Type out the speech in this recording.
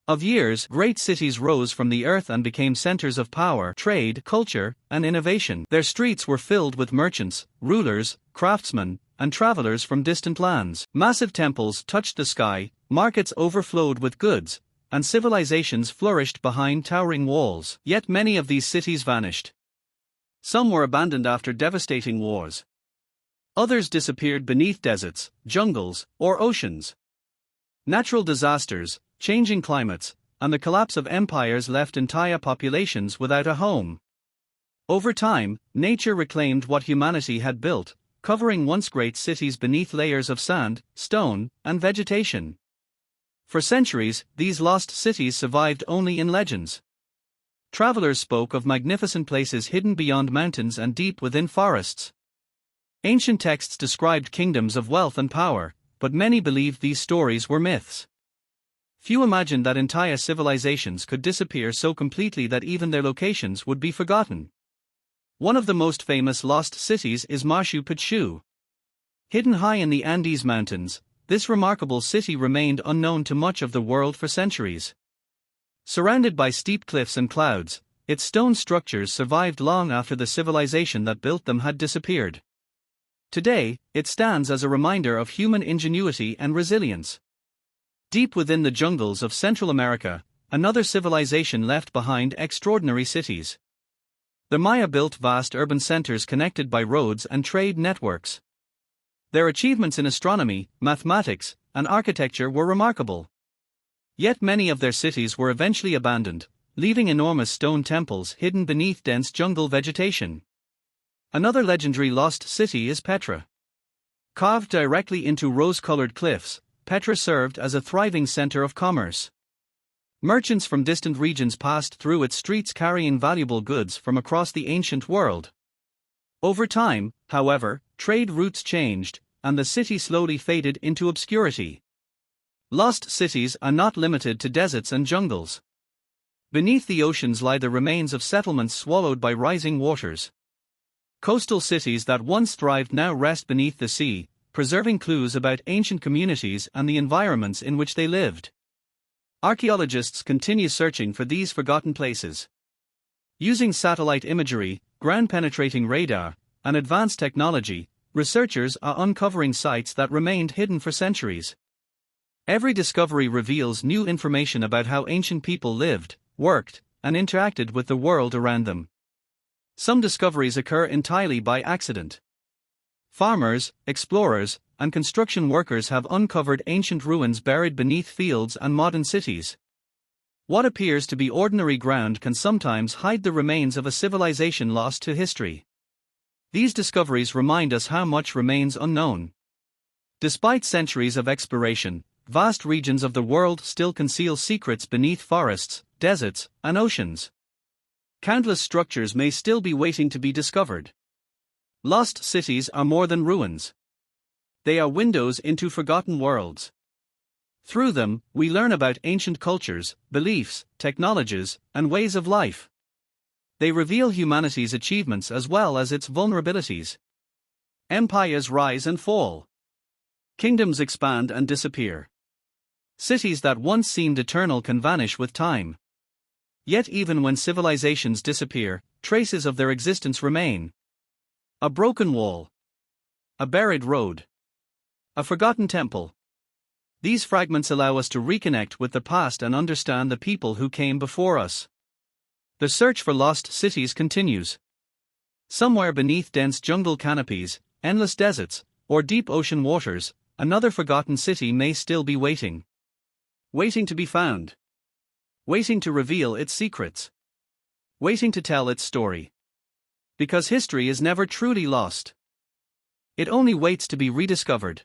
of years, great cities rose from the earth and became centers of power, trade, culture, and innovation. Their streets were filled with merchants, rulers, craftsmen, and travelers from distant lands. Massive temples touched the sky, markets overflowed with goods, and civilizations flourished behind towering walls. Yet many of these cities vanished. Some were abandoned after devastating wars. Others disappeared beneath deserts, jungles, or oceans. Natural disasters, changing climates, and the collapse of empires left entire populations without a home. Over time, nature reclaimed what humanity had built, covering once great cities beneath layers of sand, stone, and vegetation. For centuries, these lost cities survived only in legends. Travelers spoke of magnificent places hidden beyond mountains and deep within forests. Ancient texts described kingdoms of wealth and power, but many believed these stories were myths. Few imagined that entire civilizations could disappear so completely that even their locations would be forgotten. One of the most famous lost cities is Machu Picchu. Hidden high in the Andes Mountains, this remarkable city remained unknown to much of the world for centuries. Surrounded by steep cliffs and clouds, its stone structures survived long after the civilization that built them had disappeared. Today, it stands as a reminder of human ingenuity and resilience. Deep within the jungles of Central America, another civilization left behind extraordinary cities. The Maya built vast urban centers connected by roads and trade networks. Their achievements in astronomy, mathematics, and architecture were remarkable. Yet many of their cities were eventually abandoned, leaving enormous stone temples hidden beneath dense jungle vegetation. Another legendary lost city is Petra. Carved directly into rose-colored cliffs, Petra served as a thriving center of commerce. Merchants from distant regions passed through its streets carrying valuable goods from across the ancient world. Over time, however, trade routes changed, and the city slowly faded into obscurity. Lost cities are not limited to deserts and jungles. Beneath the oceans lie the remains of settlements swallowed by rising waters. Coastal cities that once thrived now rest beneath the sea, preserving clues about ancient communities and the environments in which they lived. Archaeologists continue searching for these forgotten places. Using satellite imagery, ground-penetrating radar, and advanced technology, researchers are uncovering sites that remained hidden for centuries. Every discovery reveals new information about how ancient people lived, worked, and interacted with the world around them. Some discoveries occur entirely by accident. Farmers, explorers, and construction workers have uncovered ancient ruins buried beneath fields and modern cities. What appears to be ordinary ground can sometimes hide the remains of a civilization lost to history. These discoveries remind us how much remains unknown. Despite centuries of exploration, vast regions of the world still conceal secrets beneath forests, deserts, and oceans. Countless structures may still be waiting to be discovered. Lost cities are more than ruins. They are windows into forgotten worlds. Through them, we learn about ancient cultures, beliefs, technologies, and ways of life. They reveal humanity's achievements as well as its vulnerabilities. Empires rise and fall. Kingdoms expand and disappear. Cities that once seemed eternal can vanish with time. Yet even when civilizations disappear, traces of their existence remain. A broken wall. A buried road. A forgotten temple. These fragments allow us to reconnect with the past and understand the people who came before us. The search for lost cities continues. Somewhere beneath dense jungle canopies, endless deserts, or deep ocean waters, another forgotten city may still be waiting. Waiting to be found. Waiting to reveal its secrets. Waiting to tell its story. Because history is never truly lost. It only waits to be rediscovered.